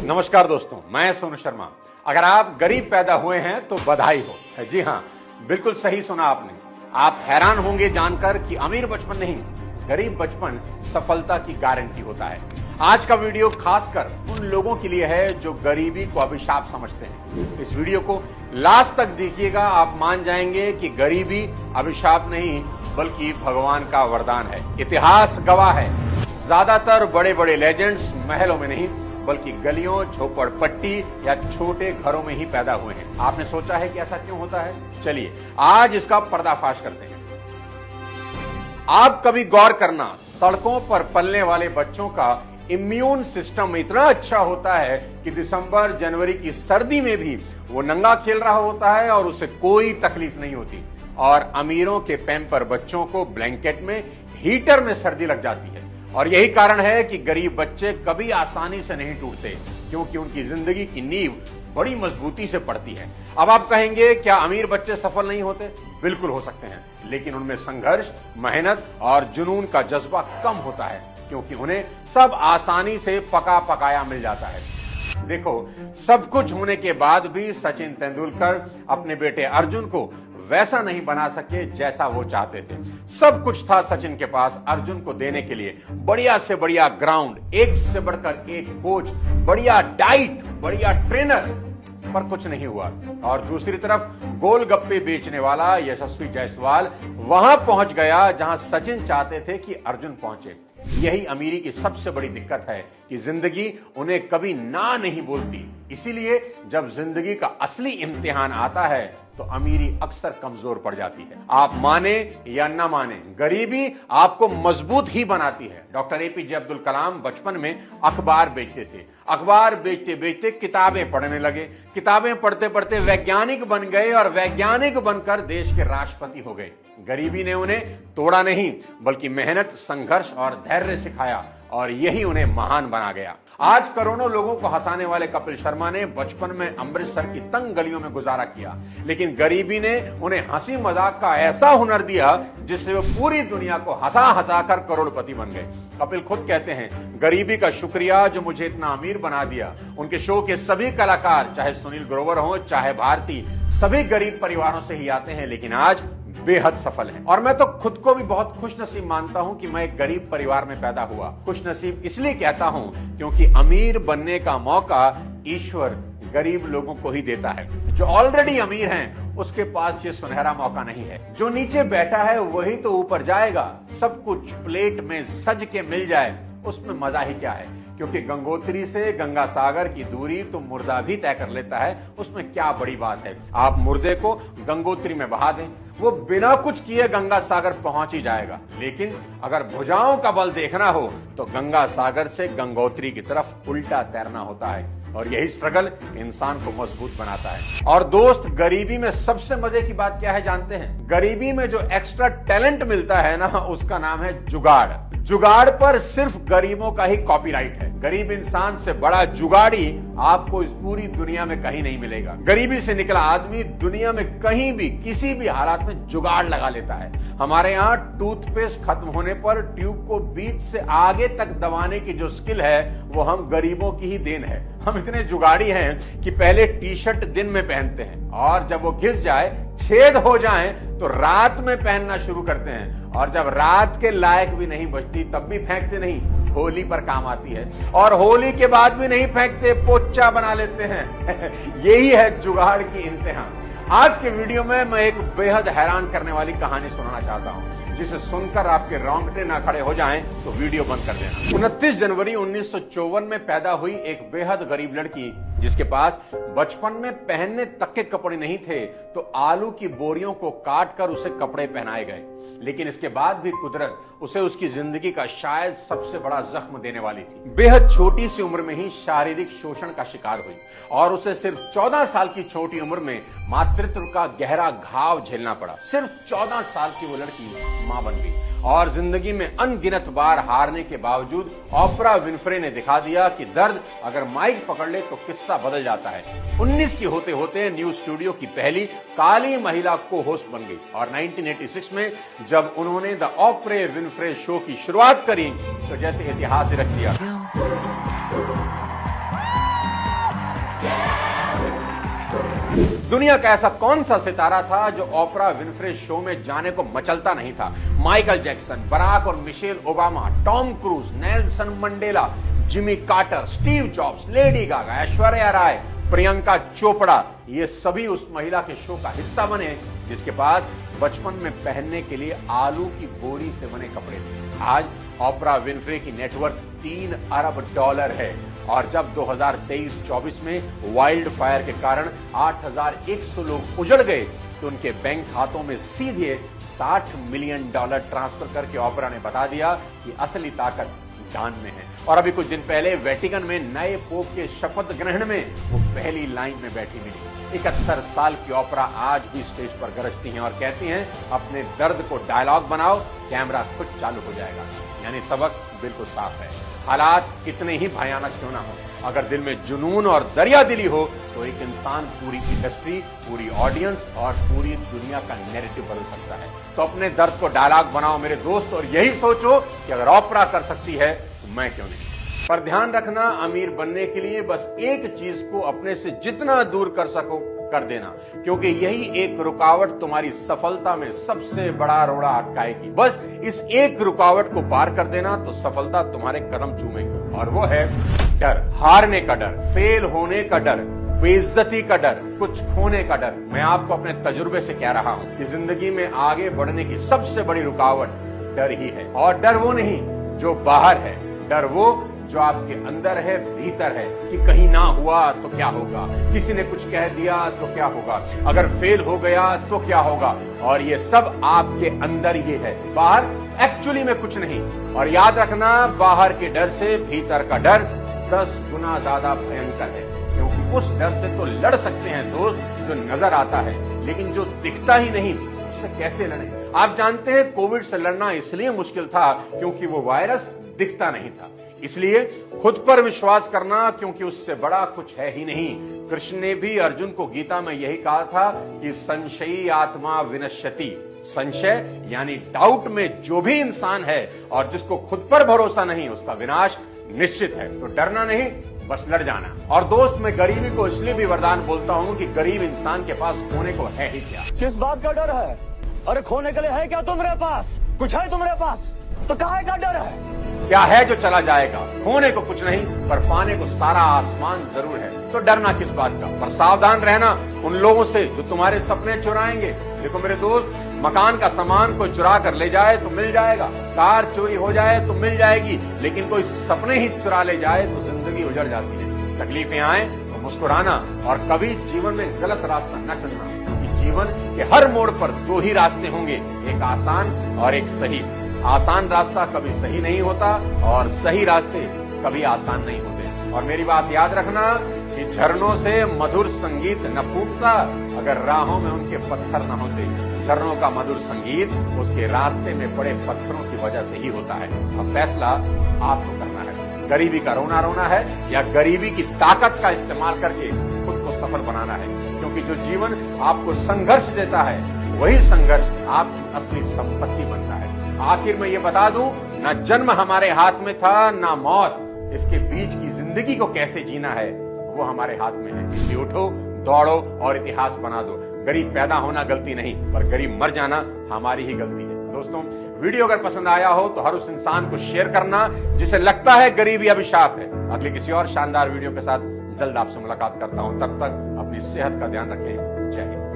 नमस्कार दोस्तों, मैं सोनू शर्मा। अगर आप गरीब पैदा हुए हैं तो बधाई हो। जी हाँ, बिल्कुल सही सुना आपने। आप हैरान होंगे जानकर कि अमीर बचपन नहीं, गरीब बचपन सफलता की गारंटी होता है। आज का वीडियो खासकर उन लोगों के लिए है जो गरीबी को अभिशाप समझते हैं। इस वीडियो को लास्ट तक देखिएगा, आप मान जाएंगे कि गरीबी अभिशाप नहीं बल्कि भगवान का वरदान है। इतिहास गवाह है, ज्यादातर बड़े बड़े लेजेंड्स महलों में नहीं बल्कि गलियों, झोपड़पट्टी या छोटे घरों में ही पैदा हुए हैं। आपने सोचा है कि ऐसा क्यों होता है? चलिए आज इसका पर्दाफाश करते हैं। आप कभी गौर करना, सड़कों पर पलने वाले बच्चों का इम्यून सिस्टम इतना अच्छा होता है कि दिसंबर जनवरी की सर्दी में भी वो नंगा खेल रहा होता है और उसे कोई तकलीफ नहीं होती। और अमीरों के पैम्पर बच्चों को ब्लैंकेट में, हीटर में सर्दी लग जाती है। और यही कारण है कि गरीब बच्चे कभी आसानी से नहीं टूटते, क्योंकि उनकी जिंदगी की नींव बड़ी मजबूती से पड़ती है। अब आप कहेंगे, क्या अमीर बच्चे सफल नहीं होते? बिल्कुल हो सकते हैं, लेकिन उनमें संघर्ष, मेहनत और जुनून का जज्बा कम होता है, क्योंकि उन्हें सब आसानी से पका पकाया मिल जाता है। देखो, सब कुछ होने के बाद भी सचिन तेंदुलकर अपने बेटे अर्जुन को वैसा नहीं बना सके जैसा वो चाहते थे। सब कुछ था सचिन के पास अर्जुन को देने के लिए, बढ़िया से बढ़िया ग्राउंड, एक से बढ़कर एक कोच, बढ़िया डाइट, बढ़िया ट्रेनर, पर कुछ नहीं हुआ। और दूसरी तरफ गोलगप्पे बेचने वाला यशस्वी जायसवाल वहां पहुंच गया जहां सचिन चाहते थे कि अर्जुन पहुंचे। यही अमीरी की सबसे बड़ी दिक्कत है कि जिंदगी उन्हें कभी ना नहीं बोलती। इसीलिए जब जिंदगी का असली इम्तिहान आता है तो अमीरी अक्सर कमजोर पड़ जाती है। आप माने या ना माने, गरीबी आपको मजबूत ही बनाती है। डॉक्टर एपीजे अब्दुल कलाम बचपन में अखबार बेचते थे। अखबार बेचते बेचते किताबें पढ़ने लगे। किताबें पढ़ते पढ़ते वैज्ञानिक बन गए और वैज्ञानिक बनकर देश के राष्ट्रपति हो गए। गरीबी ने उन्हें तोड़ा नहीं बल्कि मेहनत, संघर्ष और धैर्य सिखाया, और यही उन्हें महान बना गया। आज करोड़ों लोगों को हंसाने वाले कपिल शर्मा ने बचपन में अमृतसर की तंग गलियों में गुजारा किया, लेकिन गरीबी ने उन्हें हंसी मजाक का ऐसा हुनर दिया जिससे वो पूरी दुनिया को हंसा हंसा कर करोड़पति बन गए। कपिल खुद कहते हैं, गरीबी का शुक्रिया जो मुझे इतना अमीर बना दिया। उनके शो के सभी कलाकार, चाहे सुनील ग्रोवर हो चाहे भारती, सभी गरीब परिवारों से ही आते हैं, लेकिन आज बेहद सफल है। और मैं तो खुद को भी बहुत खुशनसीब मानता हूं कि मैं एक गरीब परिवार में पैदा हुआ। खुशनसीब इसलिए कहता हूं क्योंकि अमीर बनने का मौका ईश्वर गरीब लोगों को ही देता है। जो ऑलरेडी अमीर हैं उसके पास ये सुनहरा मौका नहीं है। जो नीचे बैठा है वही तो ऊपर जाएगा। सब कुछ प्लेट में सज के मिल जाए उसमें मजा ही क्या है, क्योंकि गंगोत्री से गंगा सागर की दूरी तो मुर्दा भी तय कर लेता है। उसमें क्या बड़ी बात है। आप मुर्दे को गंगोत्री में बहा दें, वो बिना कुछ किए गंगा सागर पहुंच ही जाएगा। लेकिन अगर भुजाओं का बल देखना हो तो गंगा सागर से गंगोत्री की तरफ उल्टा तैरना होता है। और यही स्ट्रगल इंसान को मजबूत बनाता है। और दोस्त, गरीबी में सबसे मजे की बात क्या है जानते हैं? गरीबी में जो एक्स्ट्रा टैलेंट मिलता है ना, उसका नाम है जुगाड़। जुगाड़ पर सिर्फ गरीबों का ही कॉपीराइट है। गरीब इंसान से बड़ा जुगाड़ी आपको इस पूरी दुनिया में कहीं नहीं मिलेगा। गरीबी से निकला आदमी दुनिया में कहीं भी किसी भी हालात में जुगाड़ लगा लेता है। हमारे यहाँ टूथपेस्ट खत्म होने पर ट्यूब को बीच से आगे तक दबाने की जो स्किल है वो हम गरीबों की ही देन है। हम इतने जुगाड़ी हैं कि पहले टी शर्ट दिन में पहनते हैं और जब वो घिस जाए, छेद हो जाए तो रात में पहनना शुरू करते हैं, और जब रात के लायक भी नहीं बचती तब भी फेंकते नहीं, होली पर काम आती है। और होली के बाद भी नहीं फेंकते, पोचा बना लेते हैं। यही है जुगाड़ की इंतहा। आज के वीडियो में मैं एक बेहद हैरान करने वाली कहानी सुनाना चाहता हूं, जिसे सुनकर आपके रोंगटे ना खड़े हो जाएं तो वीडियो बंद कर देना। 29 जनवरी 1954 में पैदा हुई एक बेहद गरीब लड़की, जिसके पास बचपन में पहनने तक के कपड़े नहीं थे, तो आलू की बोरियों को काट कर उसे कपड़े पहनाए गए। लेकिन इसके बाद भी कुदरत उसे उसकी जिंदगी का शायद सबसे बड़ा जख्म देने वाली थी। बेहद छोटी सी उम्र में ही शारीरिक शोषण का शिकार हुई और उसे सिर्फ 14 साल की छोटी उम्र में मातृत्व का गहरा घाव झेलना पड़ा। सिर्फ 14 साल की वो लड़की मां बन गई और जिंदगी में अनगिनत बार हारने के बावजूद ओपरा विनफ्रे ने दिखा दिया कि दर्द अगर माइक पकड़ ले तो किस्सा बदल जाता है। 19 की होते होते न्यूज स्टूडियो की पहली काली महिला को होस्ट बन गई और 1986 में जब उन्होंने द ओपरा विनफ्रे शो की शुरुआत करी तो जैसे इतिहास ही रच दिया। दुनिया का ऐसा कौन सा सितारा था जो ओपरा विनफ्रे शो में जाने को मचलता नहीं था? माइकल जैक्सन, बराक और Michelle Obama, Tom Cruise, Nelson Mandela, Jimmy Carter, Steve Jobs, Lady Gaga, Aishwarya Rai, Priyanka Chopra, ये सभी उस महिला के शो का हिस्सा बने जिसके पास बचपन में पहनने के लिए आलू की बोरी से बने कपड़े थे। आज ओपरा विनफ्रे की नेटवर्थ $3 अरब है और जब 2023-24 में वाइल्ड फायर के कारण 8,100 लोग उजड़ गए तो उनके बैंक खातों में सीधे $60 मिलियन ट्रांसफर करके ओपरा ने बता दिया कि असली ताकत दान में है। और अभी कुछ दिन पहले वेटिकन में नए पोप के शपथ ग्रहण में वो पहली लाइन में बैठी मिली। 71 साल की ओपरा आज भी स्टेज पर गरजती हैं और कहती हैं, अपने दर्द को डायलॉग बनाओ, कैमरा खुद चालू हो जाएगा। यानी सबक बिल्कुल साफ है, हालात कितने ही भयानक क्यों ना हो, अगर दिल में जुनून और दरिया दिली हो तो एक इंसान पूरी इंडस्ट्री, पूरी ऑडियंस और पूरी दुनिया का नैरेटिव बदल सकता है। तो अपने दर्द को डायलॉग बनाओ मेरे दोस्त, और यही सोचो कि अगर ओपरा कर सकती है तो मैं क्यों नहीं। पर ध्यान रखना, अमीर बनने के लिए बस एक चीज को अपने से जितना दूर कर सको कर देना, क्योंकि यही एक रुकावट तुम्हारी सफलता में सबसे बड़ा रोड़ा अटकाएगी। बस इस एक रुकावट को पार कर देना तो सफलता तुम्हारे कदम चूमेगी, और वो है डर। हारने का डर, फेल होने का डर, बेइज्जती का डर, कुछ खोने का डर। मैं आपको अपने तजुर्बे से कह रहा हूं कि जिंदगी में आगे बढ़ने की सबसे बड़ी रुकावट डर ही है। और डर वो नहीं जो बाहर है, डर वो जो आपके अंदर है, भीतर है, कि कहीं ना हुआ तो क्या होगा, किसी ने कुछ कह दिया तो क्या होगा, अगर फेल हो गया तो क्या होगा। और ये सब आपके अंदर ही है, बाहर एक्चुअली में कुछ नहीं। और याद रखना, बाहर के डर से भीतर का डर 10 गुना ज्यादा भयंकर है, क्योंकि उस डर से तो लड़ सकते हैं दोस्त जो नजर आता है, लेकिन जो दिखता ही नहीं उससे कैसे लड़ें। आप जानते हैं कोविड से लड़ना इसलिए मुश्किल था क्योंकि वो वायरस दिखता नहीं था। इसलिए खुद पर विश्वास करना, क्योंकि उससे बड़ा कुछ है ही नहीं। कृष्ण ने भी अर्जुन को गीता में यही कहा था कि संशयी आत्मा विनश्यति। संशय यानी डाउट में जो भी इंसान है और जिसको खुद पर भरोसा नहीं, उसका विनाश निश्चित है। तो डरना नहीं, बस लड़ जाना। और दोस्त, मैं गरीबी को इसलिए भी वरदान बोलता हूं कि गरीब इंसान के पास खोने को है ही क्या। किस बात का डर है? अरे खोने के लिए है क्या तुम्हारे पास? कुछ है तुम्हारे पास तो काहे का डर है? क्या है जो चला जाएगा? खोने को कुछ नहीं, पर पाने को सारा आसमान जरूर है। तो डरना किस बात का? पर सावधान रहना उन लोगों से जो तुम्हारे सपने चुराएंगे। देखो मेरे दोस्त, मकान का सामान कोई चुरा कर ले जाए तो मिल जाएगा, कार चोरी हो जाए तो मिल जाएगी, लेकिन कोई सपने ही चुरा ले जाए तो जिंदगी उजड़ जाती है। तकलीफें आए तो मुस्कुराना, और कभी जीवन में गलत रास्ता न चुनना, क्योंकि जीवन के हर मोड़ पर 2 ही रास्ते होंगे, एक आसान और एक सही। आसान रास्ता कभी सही नहीं होता और सही रास्ते कभी आसान नहीं होते। और मेरी बात याद रखना कि झरनों से मधुर संगीत न फूटता अगर राहों में उनके पत्थर न होते। झरनों का मधुर संगीत उसके रास्ते में पड़े पत्थरों की वजह से ही होता है। अब फैसला आपको करना है, गरीबी का रोना रोना है या गरीबी की ताकत का इस्तेमाल करके खुद को सफल बनाना है। क्योंकि जो जीवन आपको संघर्ष देता है, वही संघर्ष आपकी असली संपत्ति बनता है। आखिर में ये बता दूं, ना जन्म हमारे हाथ में था ना मौत, इसके बीच की जिंदगी को कैसे जीना है वो हमारे हाथ में है। इसलिए उठो, दौड़ो और इतिहास बना दो। गरीब पैदा होना गलती नहीं, पर गरीब मर जाना हमारी ही गलती है। दोस्तों, वीडियो अगर पसंद आया हो तो हर उस इंसान को शेयर करना जिसे लगता है गरीबी अभिशाप है। अगले किसी और शानदार वीडियो के साथ जल्द आपसे मुलाकात करता हूं। तब तक अपनी सेहत का ध्यान रखें। जय हिंद।